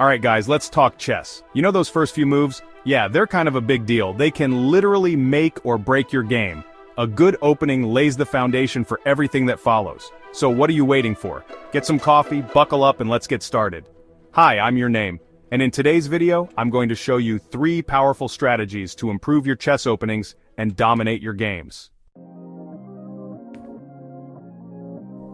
Alright guys, let's talk chess. You know those first few moves? Yeah, they're kind of a big deal. They can literally make or break your game. A good opening lays the foundation for everything that follows. So what are you waiting for? Get some coffee, buckle up, and let's get started. Hi, I'm your name. And in today's video, I'm going to show you 3 powerful strategies to improve your chess openings and dominate your games.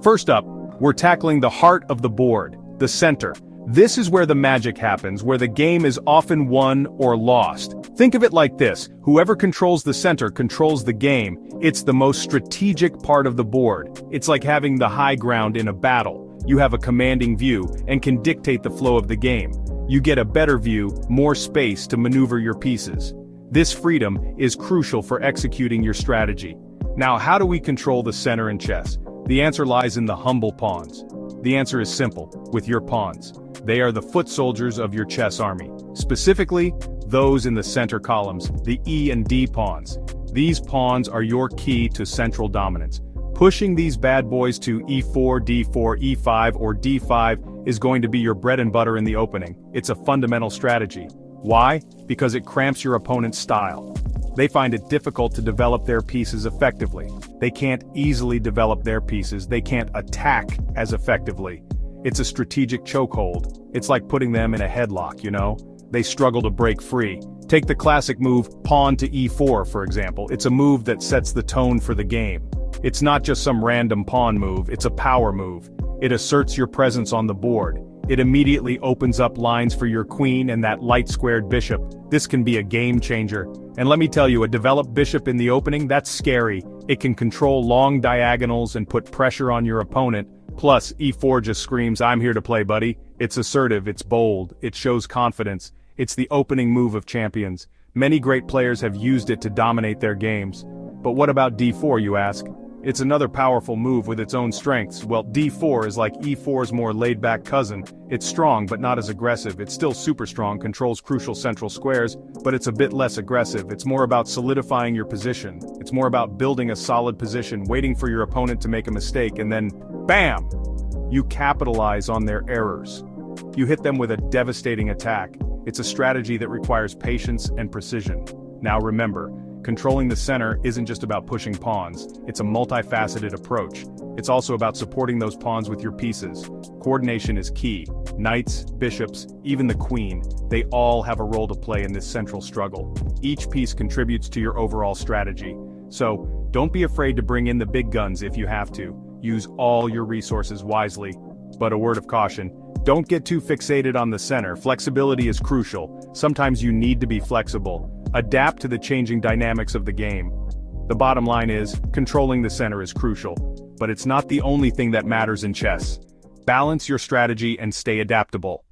First up, we're tackling the heart of the board, the center. This is where the magic happens, where the game is often won or lost. Think of it like this: whoever controls the center controls the game. It's the most strategic part of the board. It's like having the high ground in a battle. You have a commanding view and can dictate the flow of the game. You get a better view, more space to maneuver your pieces. This freedom is crucial for executing your strategy. Now, how do we control the center in chess? The answer lies in the humble pawns. The answer is simple: with your pawns. They are the foot soldiers of your chess army. Specifically, those in the center columns, the E and D pawns. These pawns are your key to central dominance. Pushing these bad boys to E4, D4, E5, or D5 is going to be your bread and butter in the opening. It's a fundamental strategy. Why? Because it cramps your opponent's style. They find it difficult to develop their pieces effectively. They can't easily develop their pieces. They can't attack as effectively. It's a strategic chokehold. It's like putting them in a headlock, you know? They struggle to break free. Take the classic move, pawn to E4, for example. It's a move that sets the tone for the game. It's not just some random pawn move, it's a power move. It asserts your presence on the board. It immediately opens up lines for your queen and that light-squared bishop. This can be a game changer. And let me tell you, a developed bishop in the opening, that's scary. It can control long diagonals and put pressure on your opponent. Plus, E4 just screams, "I'm here to play, buddy." It's assertive, it's bold, it shows confidence. It's the opening move of champions. Many great players have used it to dominate their games. But what about D4, you ask? It's another powerful move with its own strengths. Well, D4 is like E4's more laid-back cousin. It's strong but not as aggressive. It's still super strong, controls crucial central squares, but it's a bit less aggressive. It's more about solidifying your position. It's more about building a solid position, waiting for your opponent to make a mistake, and then, bam! You capitalize on their errors. You hit them with a devastating attack. It's a strategy that requires patience and precision. Now remember, controlling the center isn't just about pushing pawns. It's a multifaceted approach. It's also about supporting those pawns with your pieces. Coordination is key. Knights, bishops, even the queen, they all have a role to play in this central struggle. Each piece contributes to your overall strategy. So, don't be afraid to bring in the big guns if you have to. Use all your resources wisely. But a word of caution: don't get too fixated on the center. Flexibility is crucial. Sometimes you need to be flexible. Adapt to the changing dynamics of the game. The bottom line is, controlling the center is crucial. But it's not the only thing that matters in chess. Balance your strategy and stay adaptable.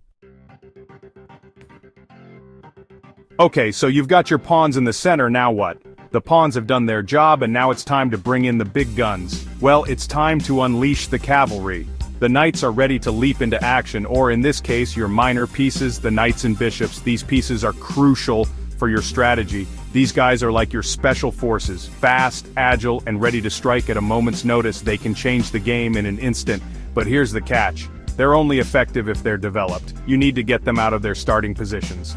Okay, so you've got your pawns in the center, now what? The pawns have done their job and now it's time to bring in the big guns. Well, it's time to unleash the cavalry. The knights are ready to leap into action, or in this case, your minor pieces, the knights and bishops. These pieces are crucial for your strategy. These guys are like your special forces, fast, agile, and ready to strike at a moment's notice. They can change the game in an instant. But here's the catch: they're only effective if they're developed. You need to get them out of their starting positions.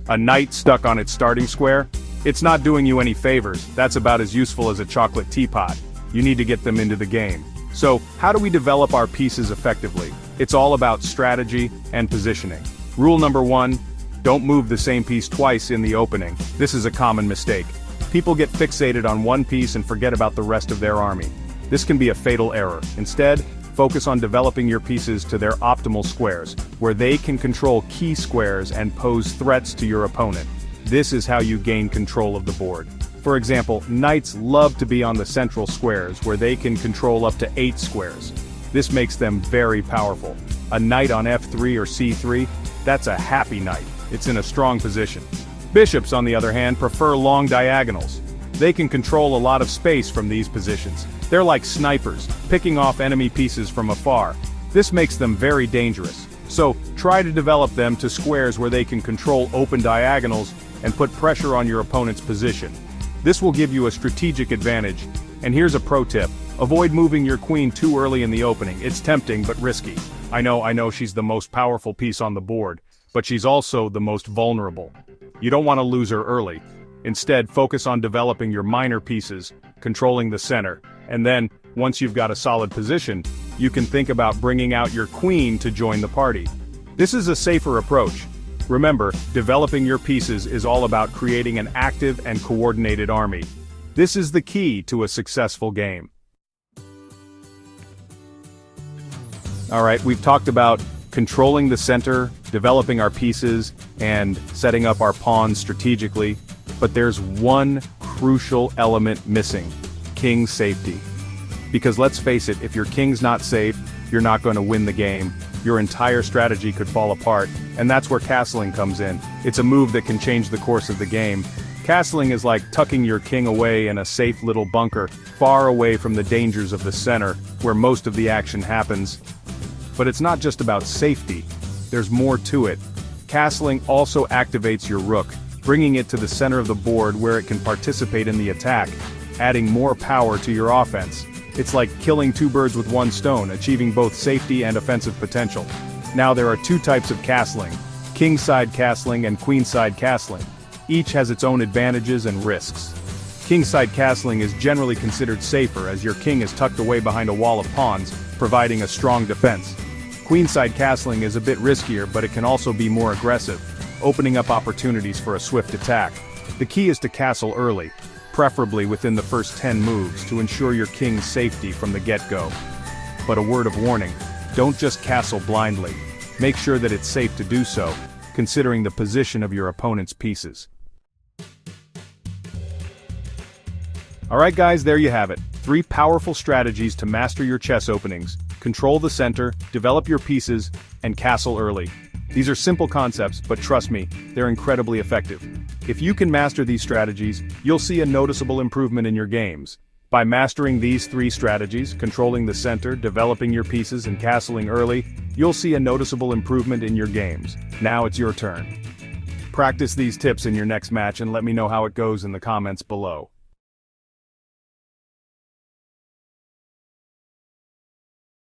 A knight stuck on its starting square? It's not doing you any favors. That's about as useful as a chocolate teapot. You need to get them into the game. So, how do we develop our pieces effectively? It's all about strategy and positioning. Rule number 1, don't move the same piece twice in the opening. This is a common mistake. People get fixated on one piece and forget about the rest of their army. This can be a fatal error. Instead, focus on developing your pieces to their optimal squares, where they can control key squares and pose threats to your opponent. This is how you gain control of the board. For example, knights love to be on the central squares, where they can control up to 8 squares. This makes them very powerful. A knight on F3 or C3, that's a happy knight. It's in a strong position. Bishops, on the other hand, prefer long diagonals. They can control a lot of space from these positions. They're like snipers, picking off enemy pieces from afar. This makes them very dangerous. So, try to develop them to squares where they can control open diagonals and put pressure on your opponent's position. This will give you a strategic advantage. And here's a pro tip: avoid moving your queen too early in the opening. It's tempting but risky. I know she's the most powerful piece on the board. but she's also the most vulnerable. You don't want to lose her early. Instead, focus on developing your minor pieces, controlling the center, and then, once you've got a solid position, you can think about bringing out your queen to join the party. This is a safer approach. Remember, developing your pieces is all about creating an active and coordinated army. This is the key to a successful game. Alright, we've talked about controlling the center, developing our pieces, and setting up our pawns strategically, but there's one crucial element missing: king safety. Because let's face it, if your king's not safe, you're not going to win the game. Your entire strategy could fall apart, and that's where castling comes in. It's a move that can change the course of the game. Castling is like tucking your king away in a safe little bunker, far away from the dangers of the center, where most of the action happens. But it's not just about safety. There's more to it. Castling also activates your rook, bringing it to the center of the board where it can participate in the attack, adding more power to your offense. It's like killing two birds with one stone, achieving both safety and offensive potential. Now there are two types of castling: king-side castling and queen-side castling. Each has its own advantages and risks. King-side castling is generally considered safer as your king is tucked away behind a wall of pawns, providing a strong defense. Queen-side castling is a bit riskier, but it can also be more aggressive, opening up opportunities for a swift attack. The key is to castle early, preferably within the first 10 moves, to ensure your king's safety from the get-go. But a word of warning: don't just castle blindly. Make sure that it's safe to do so, considering the position of your opponent's pieces. Alright guys, there you have it. 3 powerful strategies to master your chess openings: control the center, develop your pieces, and castle early. These are simple concepts, but trust me, they're incredibly effective. If you can master these strategies, you'll see a noticeable improvement in your games. By mastering these 3 strategies, controlling the center, developing your pieces, and castling early, you'll see a noticeable improvement in your games. Now it's your turn. Practice these tips in your next match and let me know how it goes in the comments below.